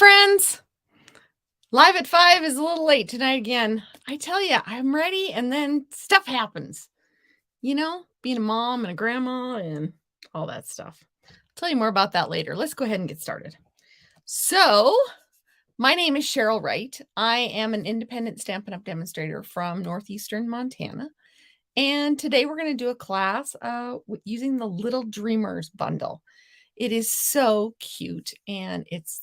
friends. Live at 5 is a little late tonight again. I tell you, I'm ready and then stuff happens. You know, being a mom and a grandma and all that stuff. I'll tell you more about that later. Let's go ahead and get started. So, my name is Cheryl Wright. I am an independent Stampin' Up! Demonstrator from northeastern Montana. And today we're going to do a class using the Little Dreamers bundle. It is so cute and it's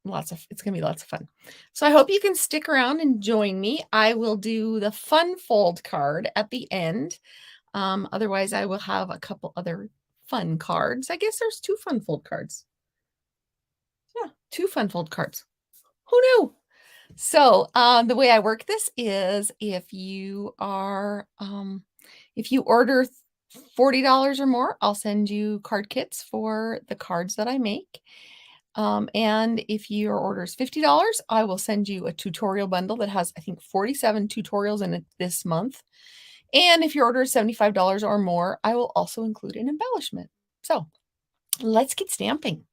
going to be lots of fun. So I hope you can stick around and join me. I will do the fun fold card at the end. Otherwise I will have a couple other fun cards. I guess there's 2 fun fold cards. Yeah, 2 fun fold cards. Who knew? So the way I work this is if you order $40 or more, I'll send you card kits for the cards that I make. And if your order is $50, I will send you a tutorial bundle that has, I think, 47 tutorials in it this month. And if your order is $75 or more, I will also include an embellishment. So let's get stamping.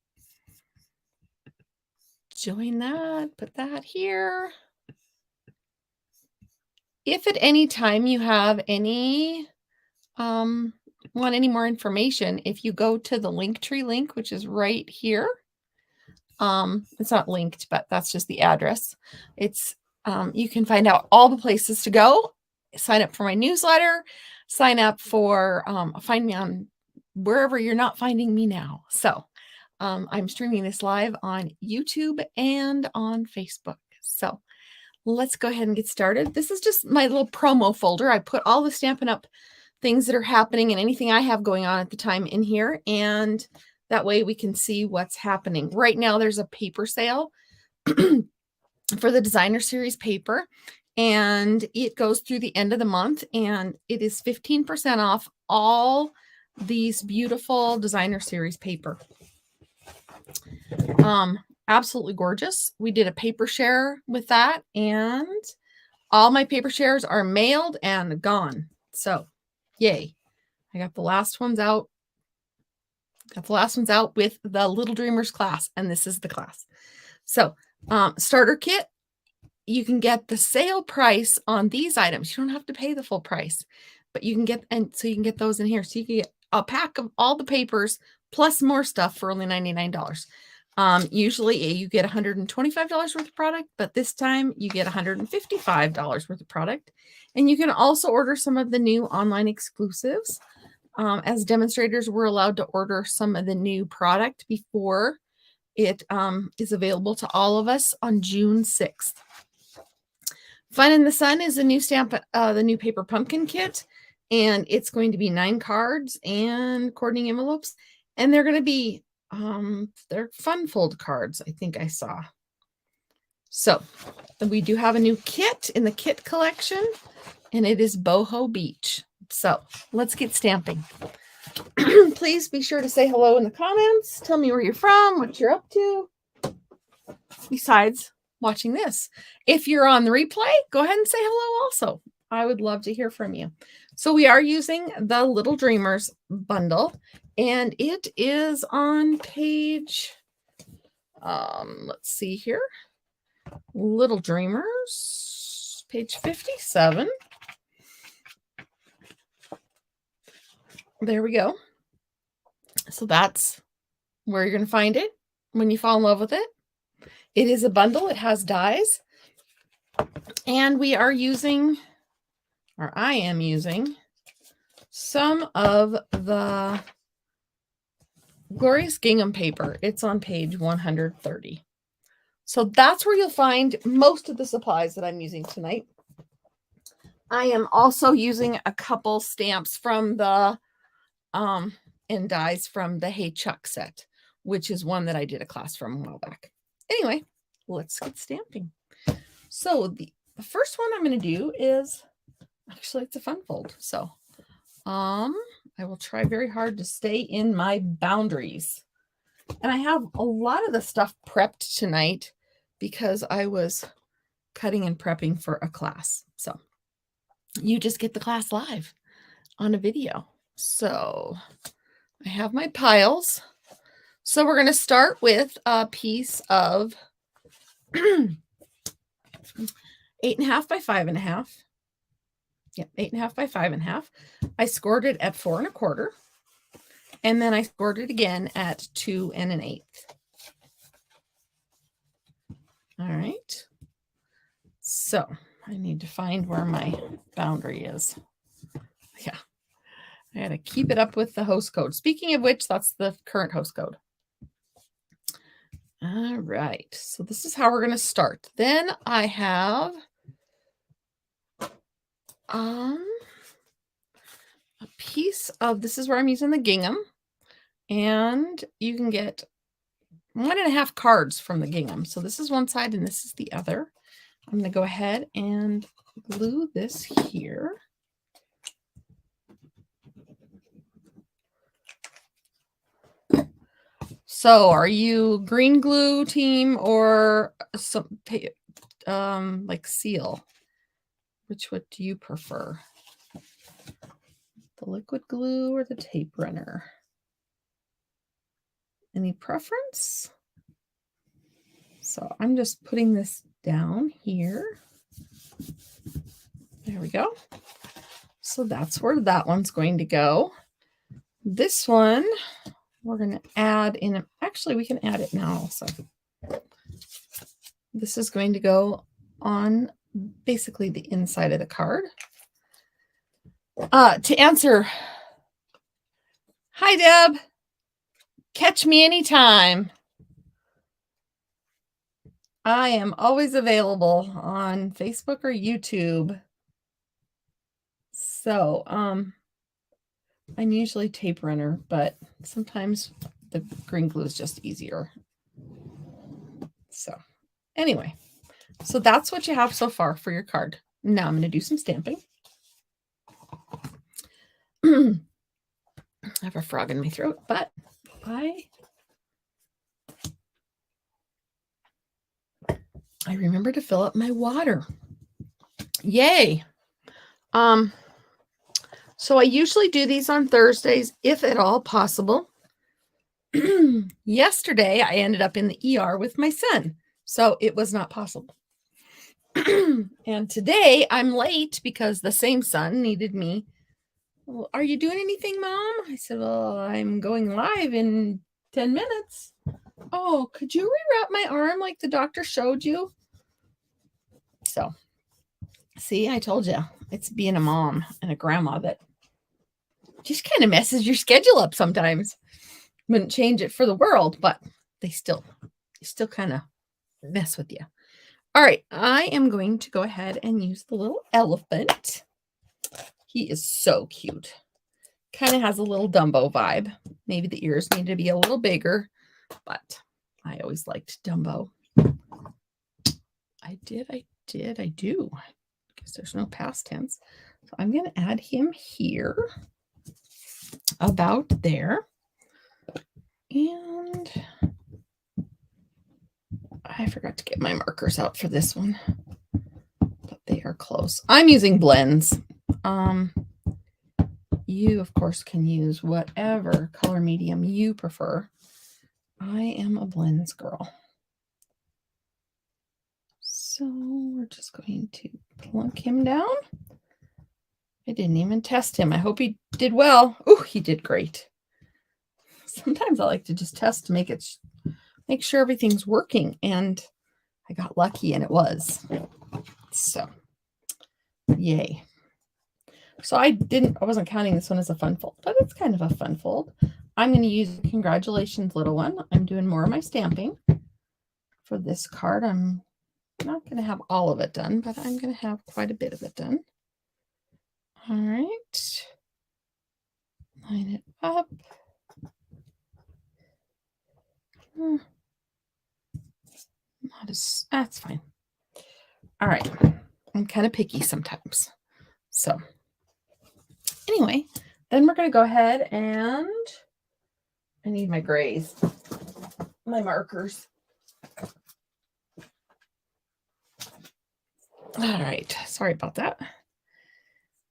Join that, put that here. If at any time you have any want any more information, if you go to the Linktree link, which is right here, it's not linked, but that's just the address. It's you can find out all the places to go, sign up for my newsletter, sign up for find me on wherever you're not finding me now. So I'm streaming this live on YouTube and on Facebook. So let's go ahead and get started. This is just my little promo folder. I put all the Stampin' Up! Things that are happening and anything I have going on at the time in here. And that way we can see what's happening. Right now there's a paper sale for the designer series paper. And it goes through the end of the month. And it is 15% off all these beautiful designer series paper. Absolutely gorgeous. We did a paper share with that. And all my paper shares are mailed and gone. So yay. I got the last ones out. Got the last ones out with the Little Dreamers class. And this is the class. So starter kit, you can get the sale price on these items. You don't have to pay the full price. But you can get, and so you can get those in here. So you can get a pack of all the papers plus more stuff for only $99. Usually you get $125 worth of product, but this time you get $155 worth of product. And you can also order some of the new online exclusives. As demonstrators, we're allowed to order some of the new product before it is available to all of us on June 6th. Fun in the Sun is a new stamp, the new paper pumpkin kit, and it's going to be 9 cards and coordinating envelopes, and they're going to be they're fun fold cards, I think I saw. So we do have a new kit in the kit collection, and it is Boho Beach. So let's get stamping. Please be sure to say hello in the comments. Tell me where you're from, what you're up to, besides watching this. If you're on the replay, go ahead and say hello also. I would love to hear from you. So we are using the Little Dreamers bundle, and it is on page, let's see here, Little Dreamers, page 57. There we go. So that's where you're going to find it when you fall in love with it. It is a bundle. It has dies. And we are using, or I am using, some of the Glorious Gingham paper. It's on page 130. So that's where you'll find most of the supplies that I'm using tonight. I am also using a couple stamps from the and dies from the Hey Chuck set, which is one that I did a class from a while back. Anyway, let's get stamping. So the first one I'm going to do is, actually it's a fun fold. So I will try very hard to stay in my boundaries. And I have a lot of the stuff prepped tonight because I was cutting and prepping for a class. So you just get the class live on a video. So I have my piles. So we're going to start with a piece of 8.5 by 5.5. Yeah, 8.5 by 5.5. I scored it at 4 1/4. And then I scored it again at 2 1/8. All right. So I need to find where my boundary is. Yeah. I got to keep it up with the host code. Speaking of which, that's the current host code. All right. So this is how we're going to start. Then I have a piece of, this is where I'm using the gingham. And you can get 1.5 cards from the gingham. So this is one side and this is the other. I'm going to go ahead and glue this here. So are you green glue team or some like seal? Which one do you prefer? The liquid glue or the tape runner? Any preference? So I'm just putting this down here. There we go. So that's where that one's going to go. This one, we're going to add in, actually we can add it now also. This is going to go on basically the inside of the card. To answer, hi Deb, catch me anytime. I am always available on Facebook or YouTube. So, I'm usually tape runner, but sometimes the green glue is just easier. So anyway, so that's what you have so far for your card. Now I'm going to do some stamping. I have a frog in my throat, but I remember to fill up my water. Yay. So I usually do these on Thursdays, if at all possible. Yesterday, I ended up in the ER with my son, so it was not possible. And today, I'm late because the same son needed me. Well, are you doing anything, Mom? I said, well, I'm going live in 10 minutes. Oh, could you rewrap my arm like the doctor showed you? So, see, I told you, it's being a mom and a grandma that just kind of messes your schedule up sometimes. Wouldn't change it for the world, but they still kind of mess with you. All right, I am going to go ahead and use the little elephant. He is so cute. Kind of has a little Dumbo vibe. Maybe the ears need to be a little bigger, but I always liked Dumbo. I do. Because there's no past tense. So I'm going to add him here, about there. And I forgot to get my markers out for this one, but they are close. I'm using blends. You, of course, can use whatever color medium you prefer. I am a blends girl. So we're just going to plunk him down. I didn't even test him. I hope he did well. Oh, he did great. Sometimes I like to just test to make sure everything's working, and I got lucky and it was. So yay. So I wasn't counting this one as a fun fold, but it's kind of a fun fold. I'm going to use Congratulations Little One. I'm doing more of my stamping for this card. I'm not going to have all of it done, but I'm going to have quite a bit of it done. All right. Line it up. That's fine. All right. I'm kind of picky sometimes. So anyway, then we're going to go ahead and I need my grays, my markers. All right. Sorry about that.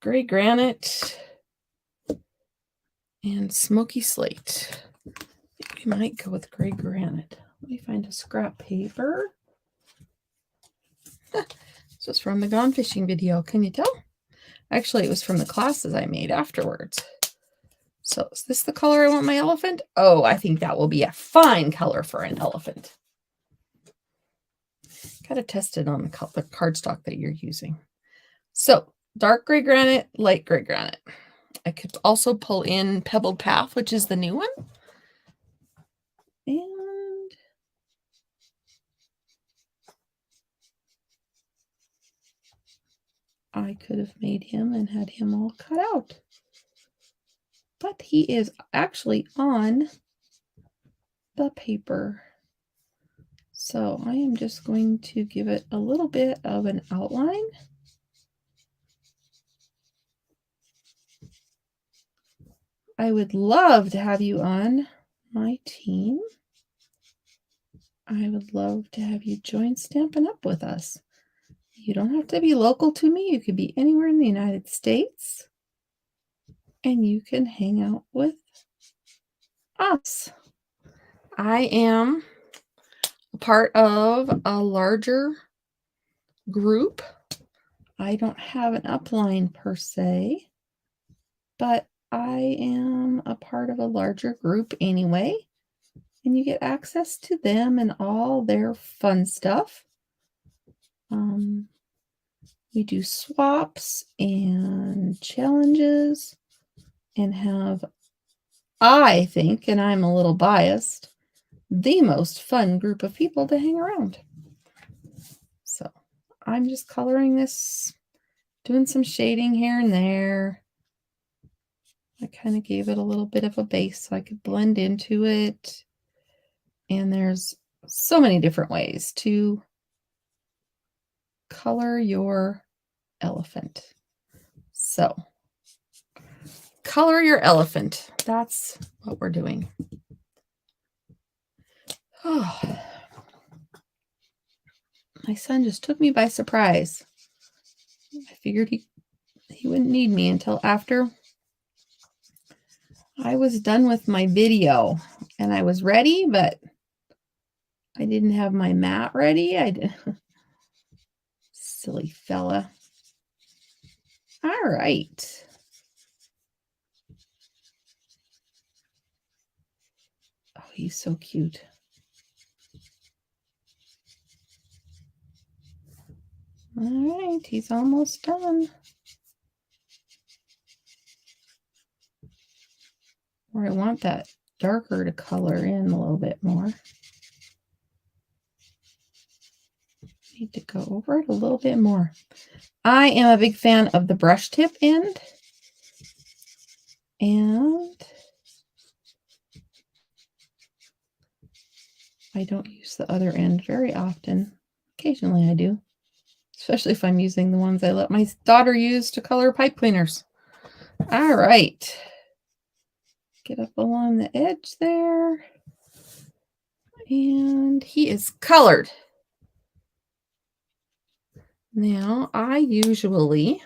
Gray granite and smoky slate. I think we might go with gray granite. Let me find a scrap paper. This was from the Gone Fishing video. Can you tell? Actually, it was from the classes I made afterwards. So is this the color I want my elephant? Oh, I think that will be a fine color for an elephant. Got to test it on the cardstock that you're using. So dark gray granite, light gray granite. I could also pull in Pebbled Path, which is the new one. And I could have made him and had him all cut out. But he is actually on the paper. So I am just going to give it a little bit of an outline. I would love to have you on my team. I would love to have you join Stampin' Up! With us. You don't have to be local to me. You could be anywhere in the United States. And you can hang out with us. I am a part of a larger group. I don't have an upline per se, but I am a part of a larger group anyway. And you get access to them and all their fun stuff. We do swaps and challenges and have, I think, and I'm a little biased, the most fun group of people to hang around. So I'm just coloring this, doing some shading here and there. I kind of gave it a little bit of a base so I could blend into it. And there's so many different ways to color your elephant. So color your elephant. That's what we're doing. Oh, my son just took me by surprise. I figured he wouldn't need me until after I was done with my video, and I was ready, but I didn't have my mat ready. Silly fella. All right. Oh, he's so cute. All right, he's almost done. Or I want that darker to color in a little bit more. Need to go over it a little bit more. I am a big fan of the brush tip end. And I don't use the other end very often. Occasionally I do. Especially if I'm using the ones I let my daughter use to color pipe cleaners. All right. Get up along the edge there. And he is colored. Now, I usually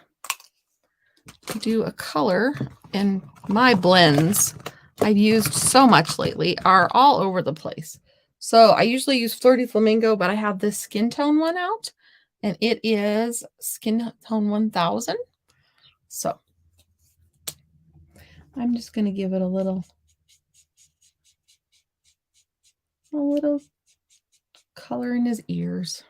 do a color, and my blends I've used so much lately are all over the place. So I usually use Flirty Flamingo, but I have this skin tone one out, and it is Skin Tone 1000. So I'm just going to give it a little color in his ears.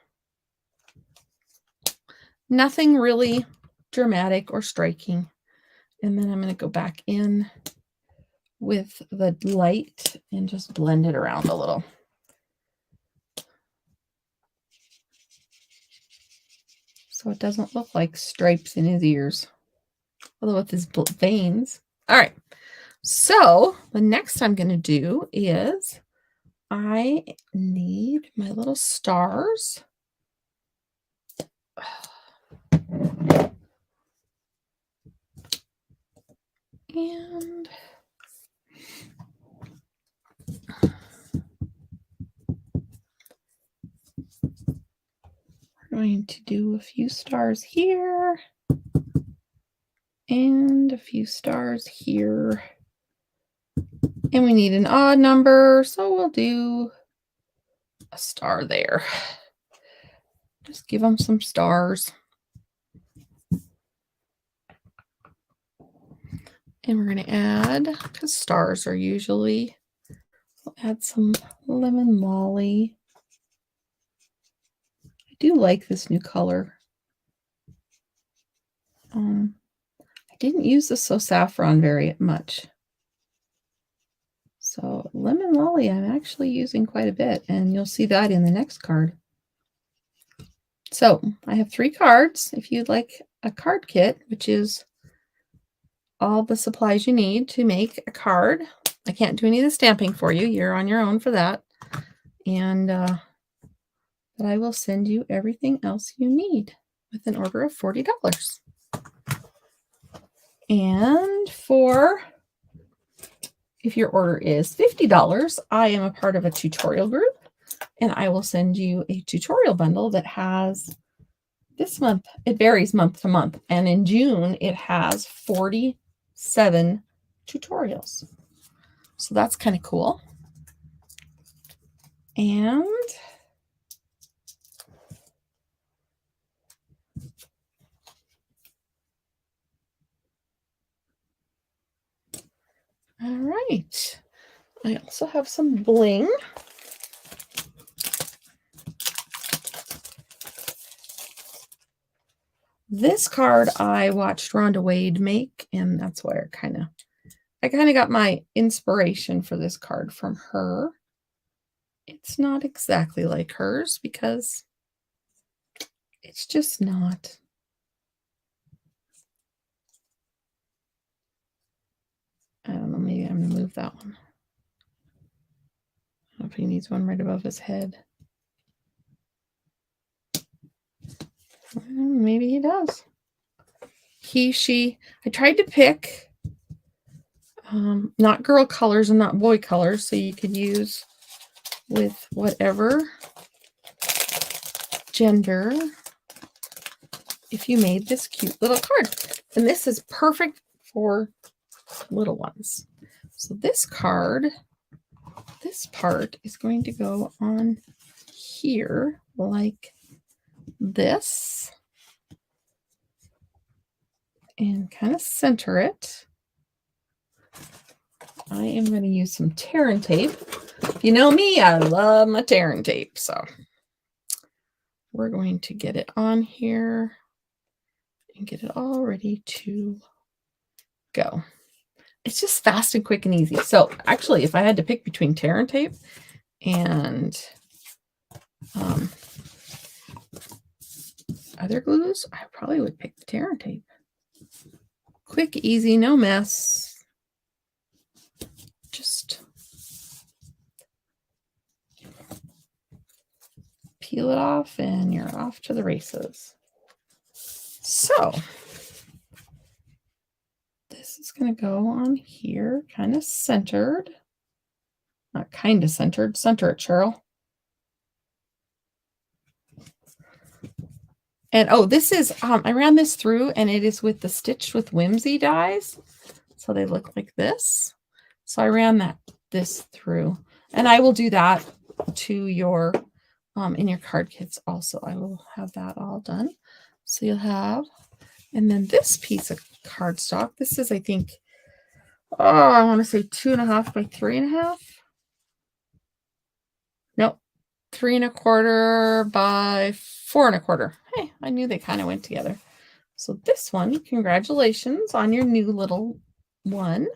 Nothing really dramatic or striking. And then I'm going to go back in with the light and just blend it around a little. So it doesn't look like stripes in his ears, although with his veins. All right. So the next I'm going to do is I need my little stars. And we're going to do a few stars here and a few stars here. And we need an odd number, so we'll do a star there. Just give them some stars. And we're going to add, because stars are usually, we'll add some lemon lolly. I do like this new color. I didn't use the So Saffron very much. So lemon lolly I'm actually using quite a bit, and you'll see that in the next card. So I have 3 cards. If you'd like a card kit, which is all the supplies you need to make a card. I can't do any of the stamping for you. You're on your own for that. And but I will send you everything else you need with an order of $40. And if your order is $50, I am a part of a tutorial group, and I will send you a tutorial bundle that has, this month, it varies month to month, and in June it has 47 tutorials. So that's kind of cool. And all right, I also have some bling. This card I watched Rhonda Wade make, and that's where I kind of got my inspiration for this card from her. It's not exactly like hers because it's just not. I don't know, maybe I'm going to move that one. I don't know if he needs one right above his head. Maybe he does. He, she. I tried to pick not girl colors and not boy colors, so you could use with whatever gender if you made this cute little card. And this is perfect for little ones. So this card, this part is going to go on here like this and kind of center it. I am going to use some tear and tape. If you know me, I love my tear and tape. So we're going to get it on here and get it all ready to go. It's just fast and quick and easy. So actually, if I had to pick between tear and tape and other glues, I probably would pick the tear and tape. Quick, easy, no mess. Just peel it off and you're off to the races. So this is going to go on here, kind of centered. Not kind of centered. Center it, Cheryl. And oh, this is, I ran this through and it is with the Stitched with Whimsy dies. So they look like this. So I ran this through, and I will do that to your, in your card kits also. I will have that all done. So you'll have, and then this piece of cardstock, this is, I think, I want to say 2.5 by 3.5. Nope. 3.25 by 4.25. Hey, I knew they kind of went together. So this one, congratulations on your new little one.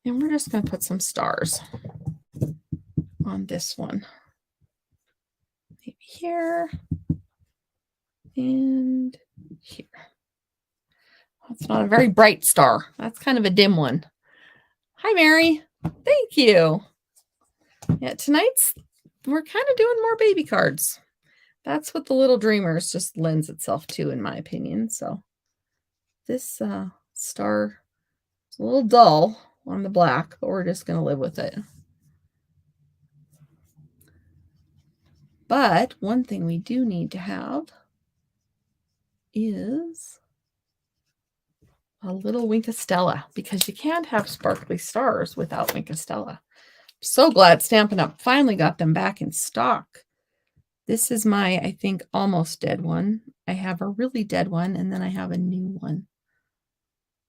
And we're just going to put some stars on this one. Maybe here and here. That's not a very bright star. That's kind of a dim one. Hi, Mary. Thank you. Yeah, we're kind of doing more baby cards. That's what the Little Dreamers just lends itself to, in my opinion. So this star is a little dull on the black, but we're just going to live with it. But one thing we do need to have is a little Wink of Stella, because you can't have sparkly stars without Wink of Stella. So glad Stampin' Up! Finally got them back in stock. This is my, I think, almost dead one. I have a really dead one, and then I have a new one.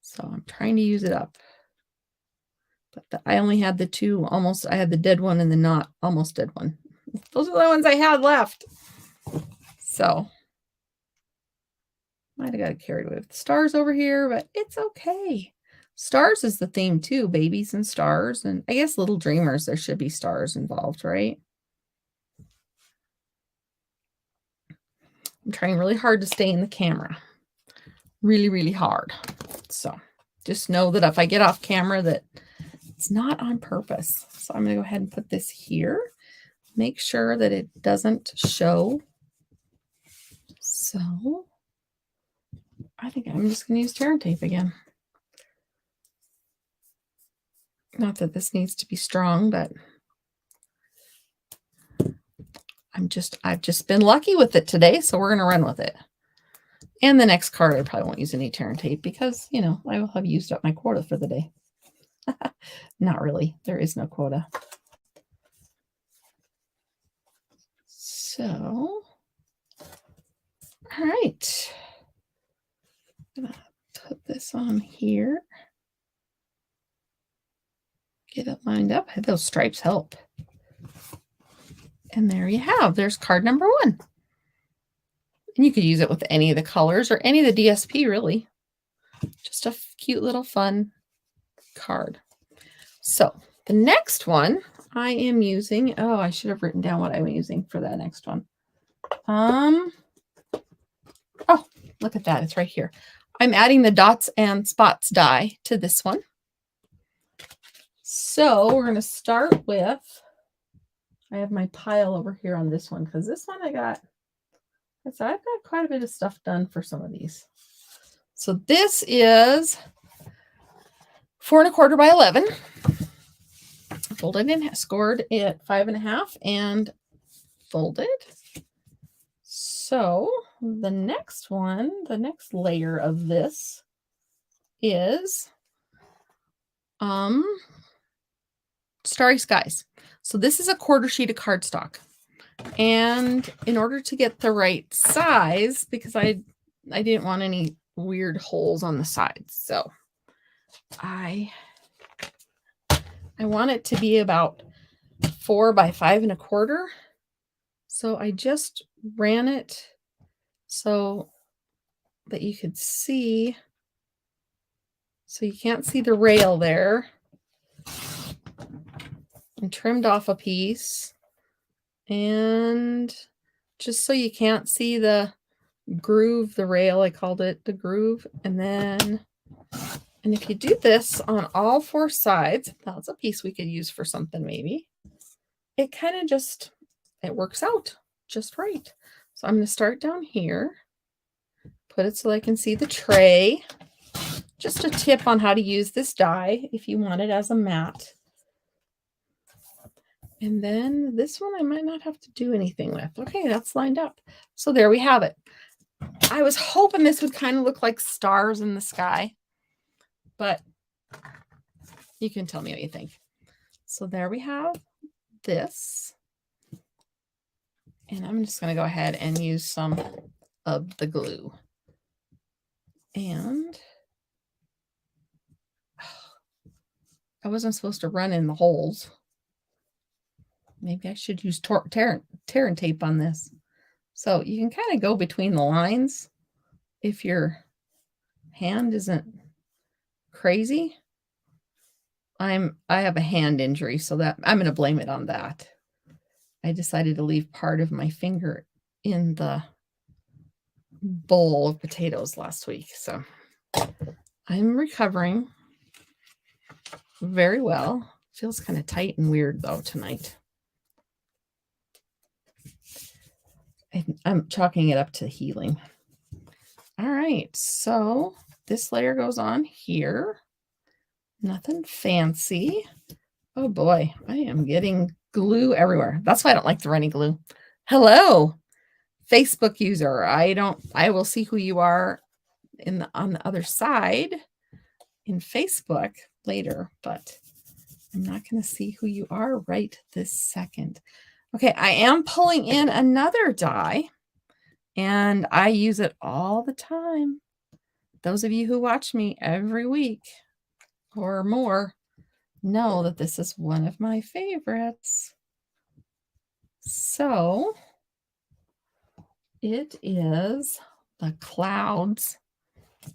So I'm trying to use it up. But I only had the two almost, I had the dead one and the not almost dead one. Those are the ones I had left. So might have got carried away with the stars over here, but it's okay. Stars is the theme too, babies and stars. And I guess Little Dreamers, there should be stars involved, right? I'm trying really hard to stay in the camera. Really, really hard. So just know that if I get off camera that it's not on purpose. So I'm going to go ahead and put this here. Make sure that it doesn't show. So I think I'm just going to use tear and tape again. Not that this needs to be strong, but I've just been lucky with it today, so we're going to run with it. And the next card, I probably won't use any tear and tape because, you know, I will have used up my quota for the day. Not really. There is no quota. So, all right. I'm going to put this on here. Get it lined up. Those stripes help. And there you have. There's card number 1. And you could use it with any of the colors or any of the DSP, really. Just a cute little fun card. So the next one I am using, oh, I should have written down what I'm using for that next one. Oh, look at that. It's right here. I'm adding the dots and spots die to this one. So we're going to start with, I have my pile over here on this one because this one I've got quite a bit of stuff done for some of these. So this is 4 1/4 by 11. Folded and scored at 5.5 and folded. So the next one, the next layer of this is Starry Skies. So this is a 1/4 sheet of cardstock. And in order to get the right size, because I didn't want any weird holes on the sides, so I want it to be about 4 by 5 1/4. So I just ran it so that you could see. So you can't see the rail there. And trimmed off a piece. And just so you can't see the groove, the rail, I called it the groove. And if you do this on all 4 sides, that's a piece we could use for something maybe. It kind of just, it works out just right. So I'm going to start down here, put it so I can see the tray. Just a tip on how to use this die if you want it as a mat. And then this one I might not have to do anything with. Okay, that's lined up. So there we have it. I was hoping this would kind of look like stars in the sky, but you can tell me what you think. So there we have this. And I'm just going to go ahead and use some of the glue. And I wasn't supposed to run in the holes. Maybe I should use tear and tape on this. So you can kind of go between the lines if your hand isn't crazy. I have a hand injury, so that I'm going to blame it on that. I decided to leave part of my finger in the bowl of potatoes last week. So I'm recovering very well. Feels kind of tight and weird though tonight. I'm chalking it up to healing. All right, so this layer goes on here. Nothing fancy. Oh boy, I am getting glue everywhere. That's why I don't like the runny glue. Hello, Facebook user. I will see who you are on the other side in Facebook later, but I'm not going to see who you are right this second. Okay, I am pulling in another die, and I use it all the time. Those of you who watch me every week or more know that this is one of my favorites. So it is the clouds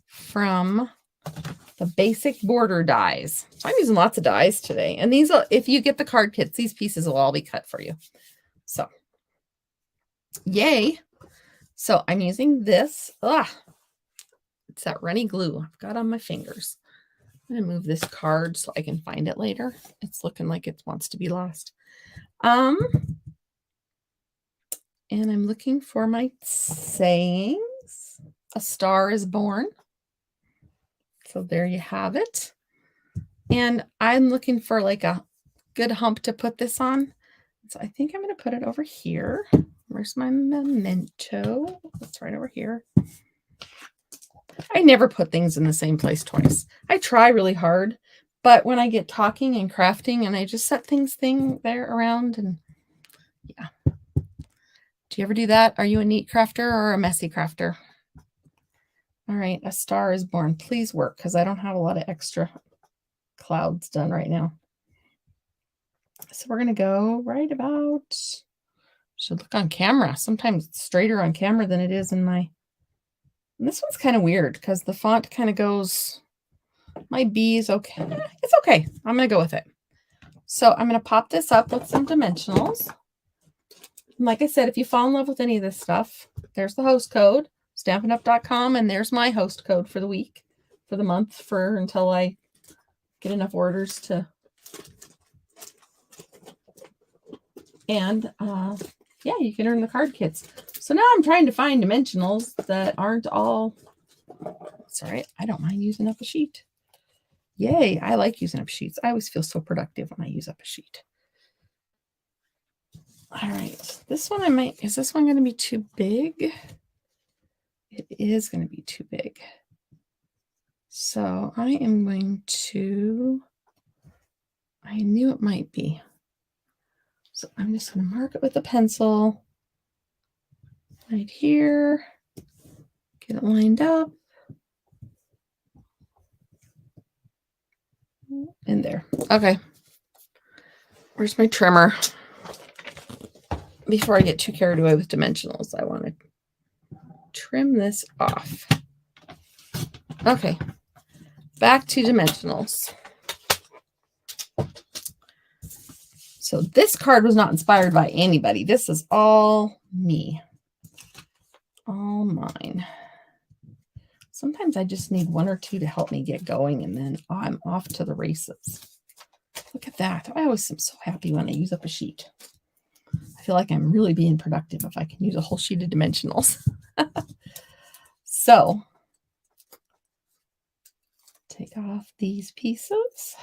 from the basic border dies. So I'm using lots of dies today. And these, if you get the card kits, these pieces will all be cut for you. So yay. So I'm using this. It's that runny glue I've got on my fingers. I'm going to move this card so I can find it later. It's looking like it wants to be lost. And I'm looking for my sayings. A star is born. So there you have it. And I'm looking for like a good hump to put this on. So I think I'm going to put it over here. Where's my memento? It's right over here. I never put things in the same place twice. I try really hard, but when I get talking and crafting and I just set things there around, and yeah. Do you ever do that? Are you a neat crafter or a messy crafter? All right, a star is born. Please work, because I don't have a lot of extra clouds done right now. So we're going to go right about, should look on camera. Sometimes it's straighter on camera than it is in my, and this one's kind of weird because the font kind of goes, my B is okay. It's okay. I'm going to go with it. So I'm going to pop this up with some dimensionals. Like I said, if you fall in love with any of this stuff, there's the host code, stampinup.com, and there's my host code for the week, for the month, until I get enough orders to. And yeah, you can earn the card kits. So now I'm trying to find dimensionals that aren't all. It's all right. I don't mind using up a sheet. Yay. I like using up sheets. I always feel so productive when I use up a sheet. All right. This one is this one going to be too big? It is going to be too big. So I am going to, I knew it might be. So I'm just going to mark it with a pencil right here. Get it lined up. In there. Okay. Where's my trimmer? Before I get too carried away with dimensionals, I want to trim this off. Okay. Back to dimensionals. So this card was not inspired by anybody. This is all me. All mine. Sometimes I just need one or two to help me get going, and then I'm off to the races. Look at that. I always am so happy when I use up a sheet. I feel like I'm really being productive if I can use a whole sheet of dimensionals. So, take off these pieces.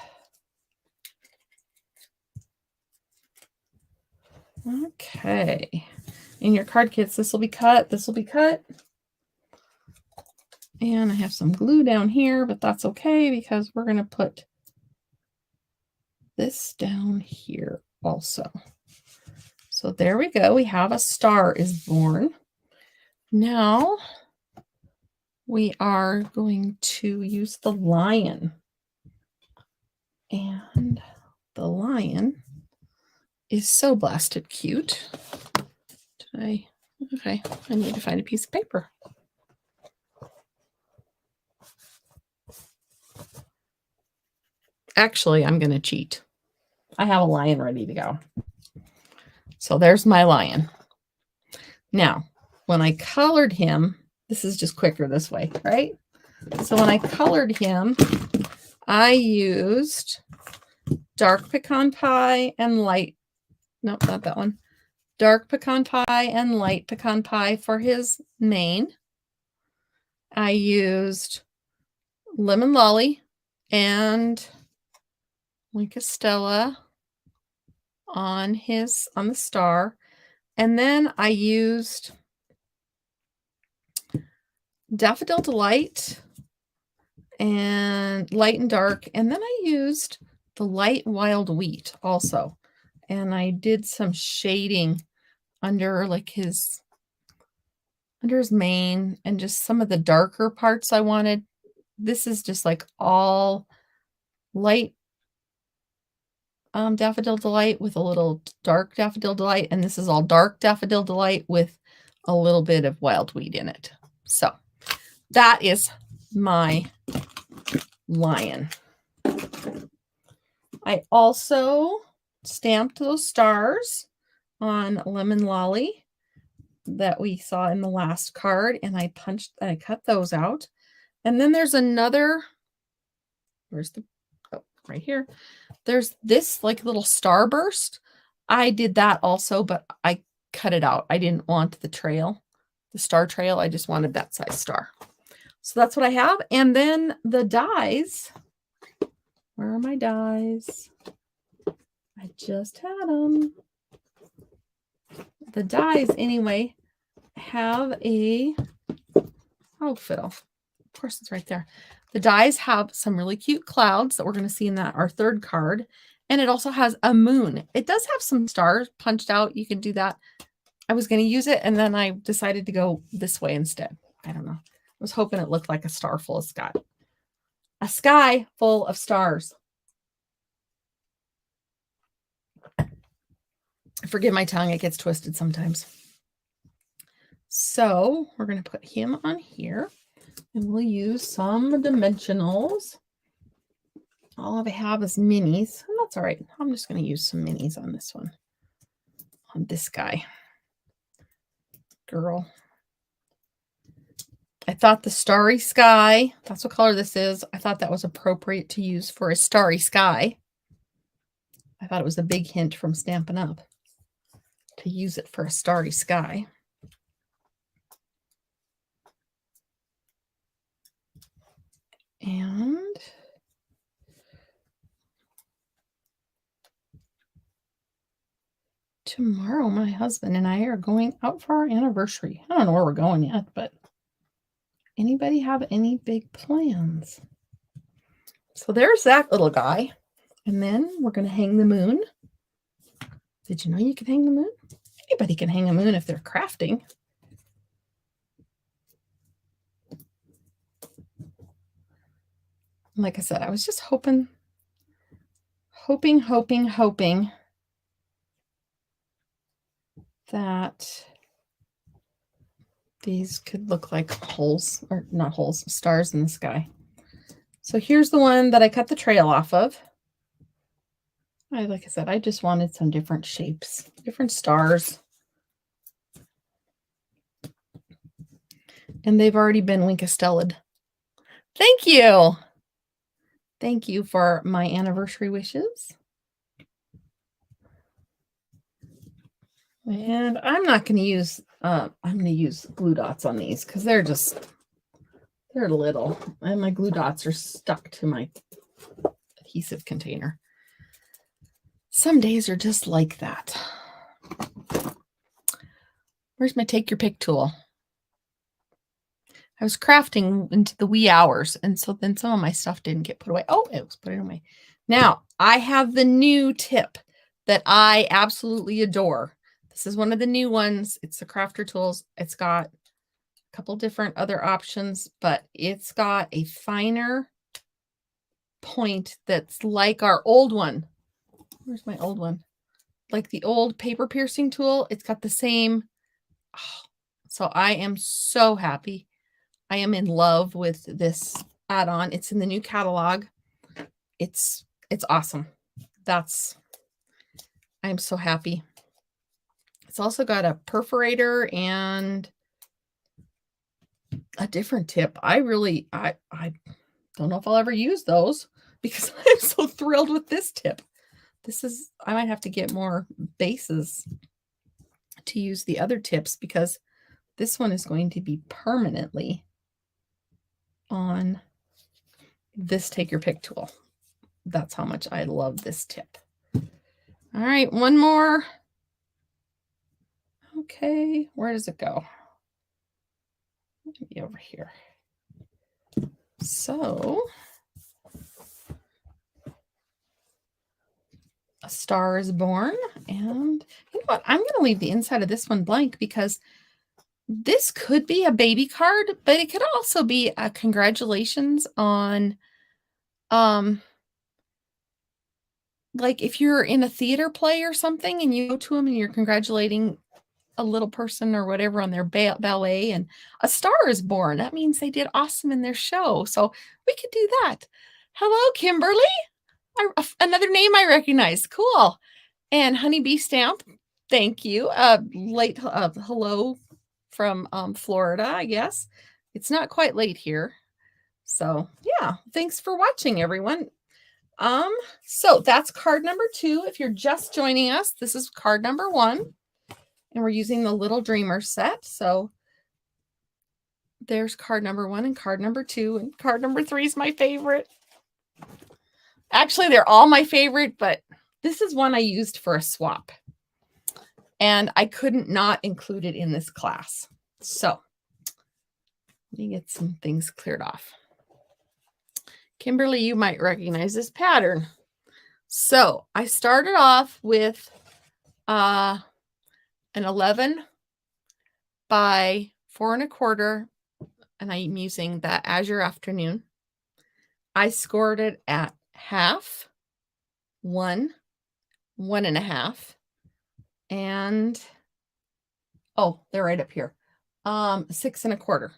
Okay. In your card kits, this will be cut. This will be cut. And I have some glue down here, but that's okay because we're going to put this down here also. So there we go. We have a star is born. Now we are going to use the lion. And the lion is so blasted cute. Okay, I need to find a piece of paper. Actually, I'm going to cheat. I have a lion ready to go. So there's my lion. Now, when I colored him, this is just quicker this way, right? So when I colored him, I used dark pecan pie and light. Nope, not that one. Dark pecan pie and light pecan pie for his mane. I used lemon lolly and Stella on the star, and then I used Daffodil Delight and light and dark, and then I used the light wild wheat also, and I did some shading under like under his mane and just some of the darker parts I wanted. This is just like all light Daffodil Delight with a little dark Daffodil Delight, and this is all dark Daffodil Delight with a little bit of wild weed in it. So that is my lion. I also stamped those stars on Lemon Lolly that we saw in the last card, and I cut those out. And then there's another, right here. There's this like little starburst. I did that also, but I cut it out. I didn't want the star trail. I just wanted that size star. So that's what I have. And then the dies. Where are my dies? I just had them. The dies, anyway, have a... Oh, Phil. Of course, it's right there. The dies have some really cute clouds that we're going to see in our third card. And it also has a moon. It does have some stars punched out. You can do that. I was going to use it, and then I decided to go this way instead. I don't know. I was hoping it looked like a star full of sky. A sky full of stars. Forgive my tongue. It gets twisted sometimes. So we're going to put him on here, and we'll use some dimensionals. All I have is minis, and that's all right. I'm just going to use some minis on this one, on this guy. Girl. I thought the starry sky, that's what color this is. I thought that was appropriate to use for a starry sky. I thought it was a big hint from Stampin' Up to use it for a starry sky. And tomorrow, my husband and I are going out for our anniversary. I don't know where we're going yet, but anybody have any big plans? So there's that little guy. And then we're going to hang the moon. Did you know you can hang the moon? Anybody can hang a moon if they're crafting. Like I said, I was just hoping that these could look like holes, or not holes, stars in the sky. So here's the one that I cut the trail off of. Like I said, I just wanted some different shapes, different stars. And they've already been Winkastelled. Thank you. Thank you for my anniversary wishes. And I'm not going to use, I'm going to use glue dots on these because they're little. And my glue dots are stuck to my adhesive container. Some days are just like that. Where's my take your pick tool? I was crafting into the wee hours, and so then some of my stuff didn't get put away. Oh, it was put away. Now, I have the new tip that I absolutely adore. This is one of the new ones. It's the Crafter Tools. It's got a couple different other options, but it's got a finer point that's like our old one. Where's my old one? Like the old paper piercing tool. It's got the same. Oh, so I am so happy. I am in love with this add-on. It's in the new catalog. It's awesome. I am so happy. It's also got a perforator and a different tip. I don't know if I'll ever use those because I'm so thrilled with this tip. I might have to get more bases to use the other tips because this one is going to be permanently on this take your pick tool. That's how much I love this tip. All right, one more. Okay, where does it go? Maybe over here. So A Star is Born. And you know what? I'm going to leave the inside of this one blank because this could be a baby card, but it could also be a congratulations on, like if you're in a theater play or something and you go to them and you're congratulating a little person or whatever on their ballet and a star is born. That means they did awesome in their show. So we could do that. Hello, Kimberly. Another name I recognize. Cool. And Honeybee Stamp. Thank you. Late hello from Florida, I guess. It's not quite late here. So yeah, thanks for watching, everyone. So that's card number 2. If you're just joining us, this is card number 1. And we're using the Little Dreamer set. So there's card number 1 and card number 2. And card number 3 is my favorite. Actually, they're all my favorite, but this is one I used for a swap. And I couldn't not include it in this class. So let me get some things cleared off. Kimberly, you might recognize this pattern. So I started off with an 11 by 4 1/4, and I'm using the Azure Afternoon. I scored it at half, 1, 1 1/2, and oh, they're right up here. 6 1/4.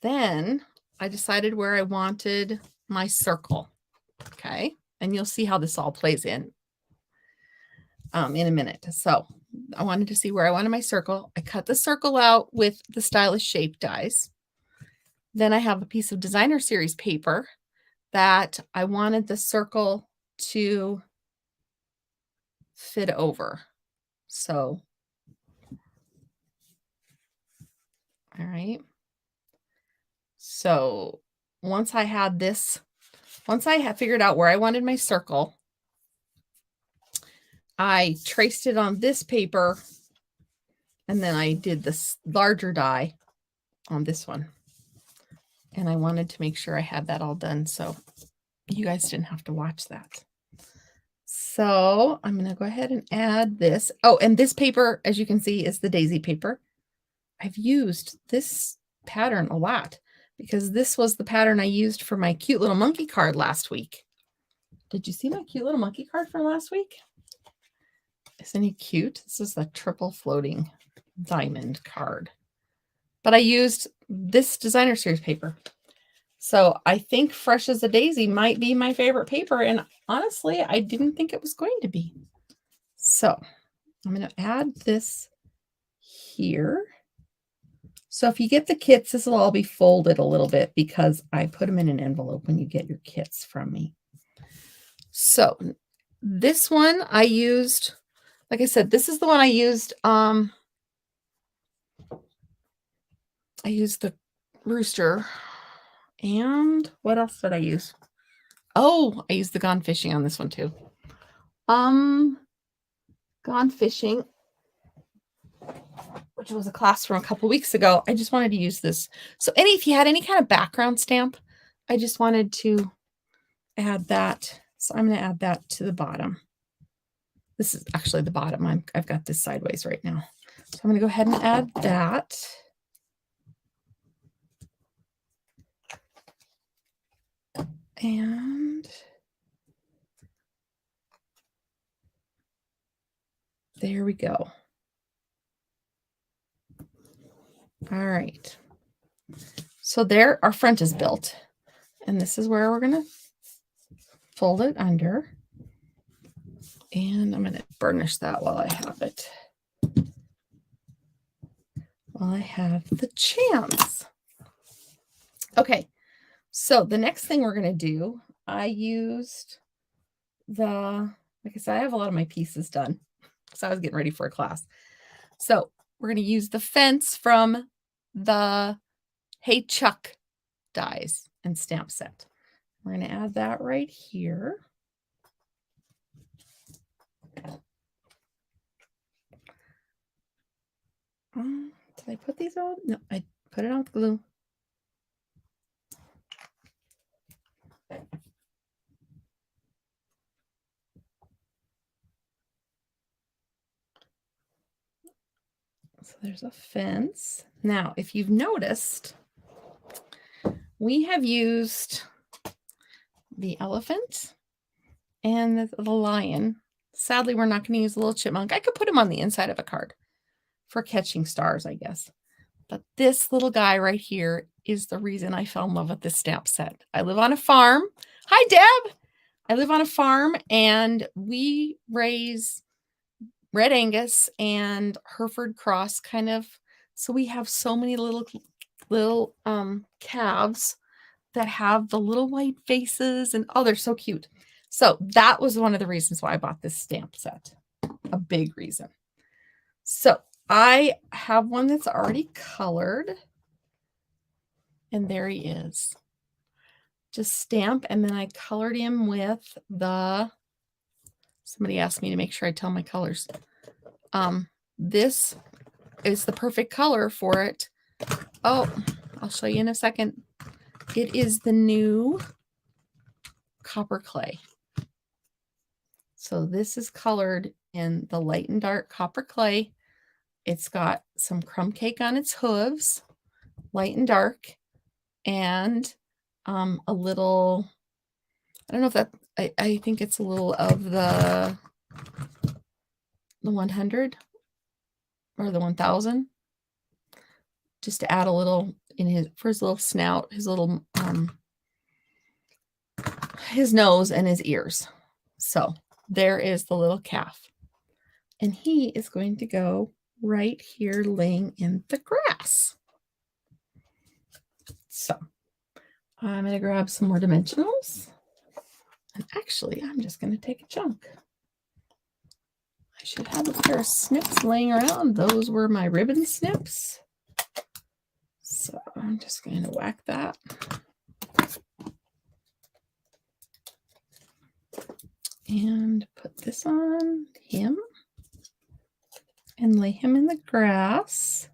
Then I decided where I wanted my circle. Okay. And you'll see how this all plays in a minute. So I wanted to see where I wanted my circle. I cut the circle out with the Stylish Shape dies. Then I have a piece of Designer Series paper that I wanted the circle to fit over. So, all right. So once I had figured out where I wanted my circle, I traced it on this paper, and then I did this larger die on this one. And I wanted to make sure I had that all done so you guys didn't have to watch that. So I'm going to go ahead and add this. Oh, and this paper, as you can see, is the daisy paper. I've used this pattern a lot because this was the pattern I used for my cute little monkey card last week. Did you see my cute little monkey card from last week? Isn't he cute? This is the triple floating diamond card. But I used this Designer Series paper. So I think Fresh as a Daisy might be my favorite paper. And honestly, I didn't think it was going to be. So I'm going to add this here. So if you get the kits, this will all be folded a little bit because I put them in an envelope when you get your kits from me. So this one I used, like I said, this is the one I used. I used the rooster. And what else did I use? Oh, I used the Gone Fishing on this one too. Gone Fishing, which was a class from a couple weeks ago. I just wanted to use this. So if you had any kind of background stamp, I just wanted to add that. So I'm going to add that to the bottom. This is actually the bottom. I've got this sideways right now. So I'm going to go ahead and add that. And there we go. All right. So there, our front is built. And this is where we're going to fold it under. And I'm going to burnish that while I have it. While I have the chance. Okay. So the next thing we're going to do, I used like I said, I have a lot of my pieces done. So I was getting ready for a class. So we're going to use the fence from the Hey Chuck dies and stamp set. We're going to add that right here. Did I put these on? No, I put it on with glue. So there's a fence. Now, if you've noticed, we have used the elephant and the lion. Sadly, we're not going to use the little chipmunk. I could put him on the inside of a card for catching stars, I guess. But this little guy right here is the reason I fell in love with this stamp set. I live on a farm. Hi, Deb. I live on a farm, and we raise Red Angus and Hereford Cross kind of. So we have so many little calves that have the little white faces, and oh, they're so cute. So that was one of the reasons why I bought this stamp set. A big reason. So I have one that's already colored. And there he is. Just stamp, and then I colored him with the, somebody asked me to make sure I tell my colors. This is the perfect color for it. Oh, I'll show you in a second. It is the new copper clay. So this is colored in the light and dark copper clay. It's got some crumb cake on its hooves, light and dark, and a little, I don't know if that, I think it's a little of the 100 or the 1000, just to add a little in his, for his little snout, his little, his nose and his ears. So there is the little calf, and he is going to go right here laying in the grass. So I'm going to grab some more dimensionals, and actually I'm just going to take a chunk. I should have a pair of snips laying around. Those were my ribbon snips. So I'm just going to whack that. And put this on him and lay him in the grass.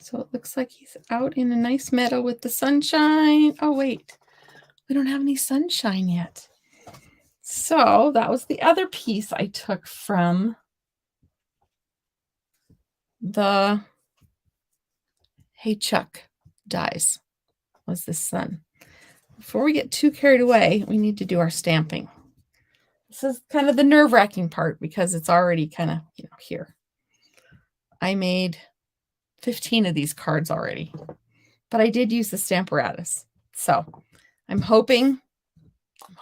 So it looks like he's out in a nice meadow with the sunshine. Oh, wait, we don't have any sunshine yet. So that was the other piece I took from the Hey Chuck dies, was the sun. Before we get too carried away, we need to do our stamping. This is kind of the nerve-wracking part because it's already kind of, here. I made 15 of these cards already, but I did use the Stamparatus. So I'm hoping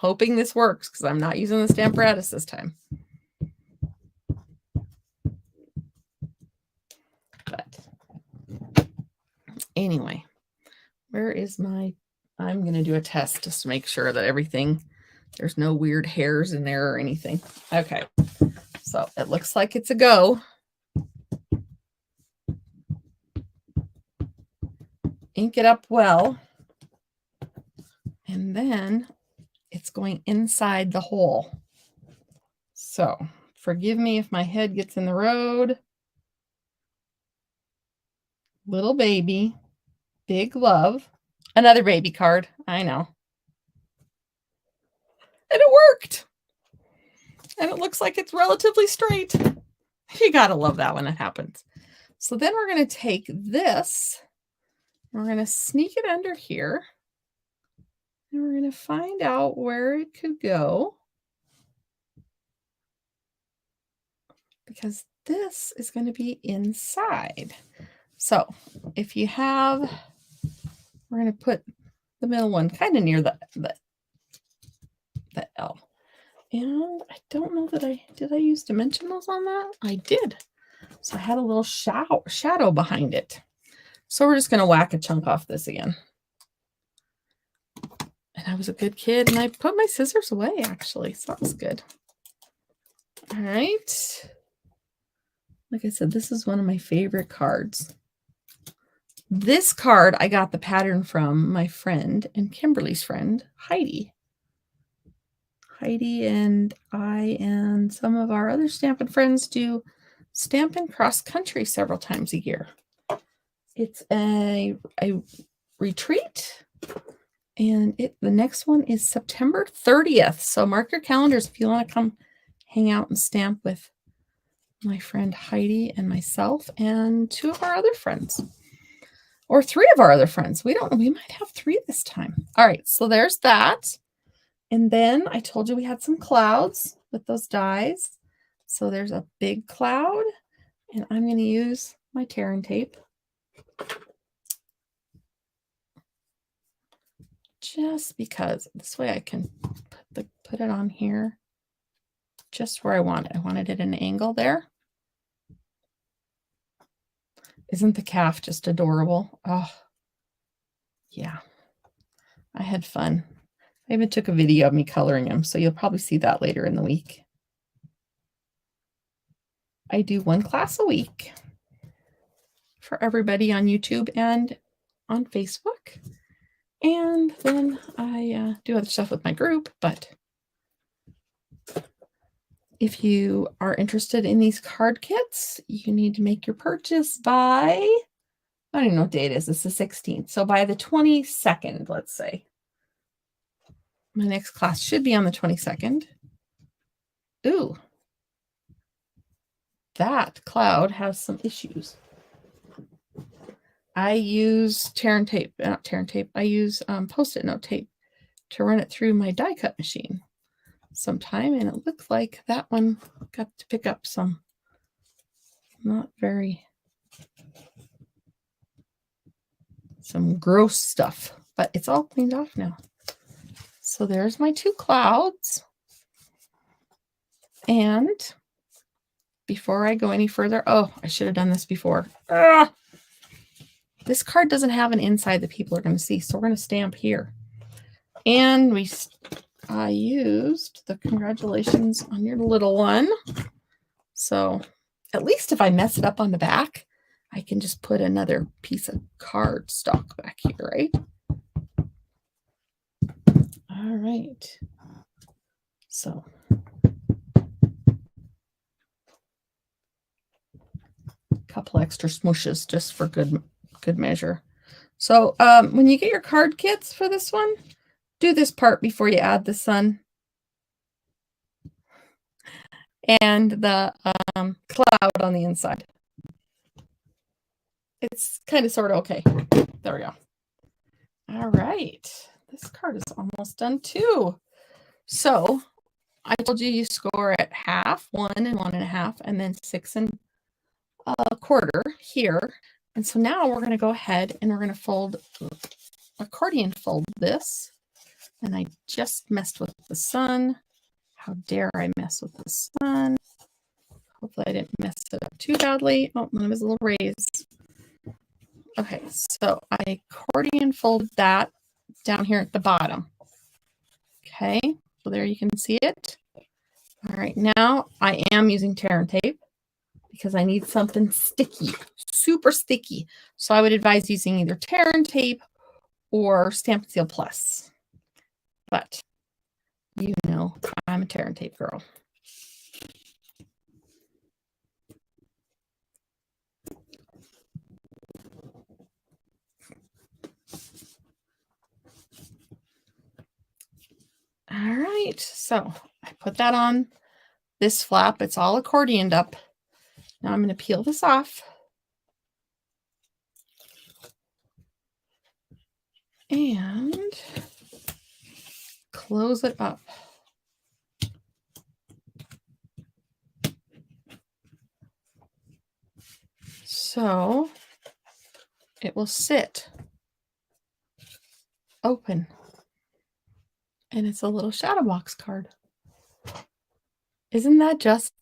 this works because I'm not using the Stamparatus this time. But anyway, where is my, I'm going to do a test just to make sure that everything, there's no weird hairs in there or anything. Okay, so it looks like it's a go. Ink it up well, and then it's going inside the hole. So forgive me if my head gets in the road. Little baby, big love. Another baby card, I know. And it worked. And it looks like it's relatively straight. You gotta love that when it happens. So then we're going to take this, we're going to sneak it under here, and we're going to find out where it could go, because this is going to be inside. So if you have, we're going to put the middle one kind of near the L. And I don't know that did I use dimensionals on that? I did. So I had a little shadow behind it. So we're just going to whack a chunk off this again. And I was a good kid, and I put my scissors away, actually. So that was good. All right. Like I said, this is one of my favorite cards. This card, I got the pattern from my friend and Kimberly's friend, Heidi. Heidi and I and some of our other Stampin' friends do Stampin' cross country several times a year. It's a retreat, and the next one is September 30th. So mark your calendars if you want to come hang out and stamp with my friend Heidi and myself and 2 of our other friends. Or 3 of our other friends. We don't know. We might have 3 this time. All right, so there's that. And then I told you we had some clouds with those dies. So there's a big cloud, and I'm going to use my tear and tape. Just because this way I can put it on here just where I want it. I wanted it at an angle there. Isn't the calf just adorable? Oh, yeah. I had fun. I even took a video of me coloring him, so you'll probably see that later in the week. I do 1 class a week for everybody on YouTube and on Facebook. And then I do other stuff with my group, but if you are interested in these card kits, you need to make your purchase by, I don't even know what day it is. It's the 16th. So by the 22nd, let's say. My next class should be on the 22nd. Ooh. That cloud has some issues. I use I use Post-it note tape to run it through my die cut machine sometime, and it looks like that one got to pick up some some gross stuff, but it's all cleaned off now. So there's my 2 clouds. And before I go any further, oh, I should have done this before. This card doesn't have an inside that people are going to see, so we're going to stamp here. And I used the congratulations on your little one. So at least if I mess it up on the back, I can just put another piece of cardstock back here, right? All right. So a couple extra smooshes just for good measure. So when you get your card kits for this one, do this part before you add the sun and the cloud on the inside. It's kind of sort of okay. There we go. All right. This card is almost done too. So I told you score at half, 1 and 1.5, and then 6 1/4 here. And so now we're going to go ahead and we're going to accordion fold this. And I just messed with the sun. How dare I mess with the sun? Hopefully I didn't mess it up too badly. Oh, mine was a little raised. Okay, so I accordion folded that down here at the bottom. Okay, so there you can see it. All right, now I am using tear and tape because I need something sticky, super sticky. So I would advise using either tear and tape or Stamp Seal Plus. But you know, I'm a tear and tape girl. All right, so I put that on this flap. It's all accordioned up. Now I'm going to peel this off. And close it up. So it will sit open. And it's a little shadow box card. Isn't that just,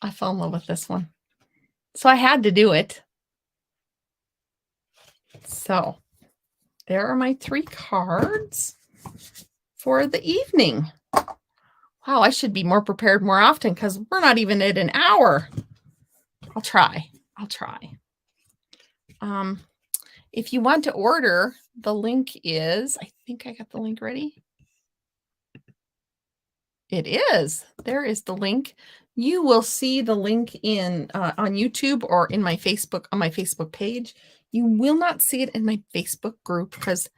I fell in love with this one. So I had to do it. So there are my 3 cards for the evening. Wow, I should be more prepared more often because we're not even at an hour. I'll try. If you want to order, the link is, I think I got the link ready. It is. There is the link. You will see the link in on YouTube or in my Facebook, on my Facebook page. You will not see it in my Facebook group because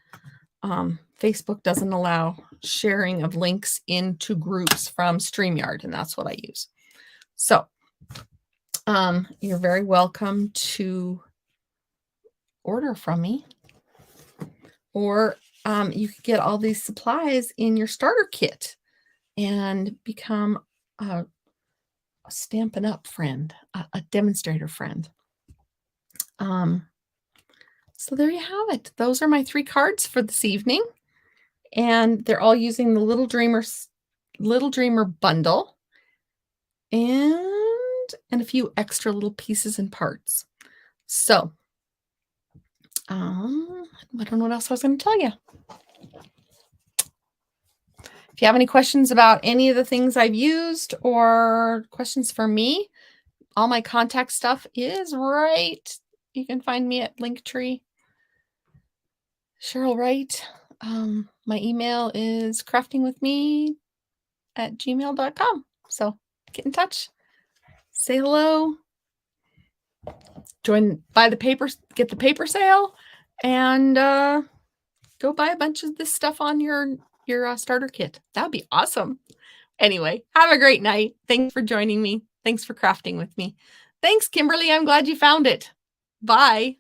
Facebook doesn't allow sharing of links into groups from StreamYard, and that's what I use. So You're very welcome to order from me, or you could get all these supplies in your starter kit and become a Stampin' Up! Friend, a demonstrator friend. So there you have it. Those are my 3 cards for this evening, and they're all using the Little Dreamer bundle and a few extra little pieces and parts. So, I don't know what else I was gonna tell you. If you have any questions about any of the things I've used or questions for me, all my contact stuff is right. You can find me at Linktree. Cheryl Wright. My email is craftingwithme@gmail.com. So get in touch. Say hello. Buy the papers, get the paper sale, and go buy a bunch of this stuff on your starter kit. That would be awesome. Anyway, have a great night. Thanks for joining me. Thanks for crafting with me. Thanks, Kimberly. I'm glad you found it. Bye.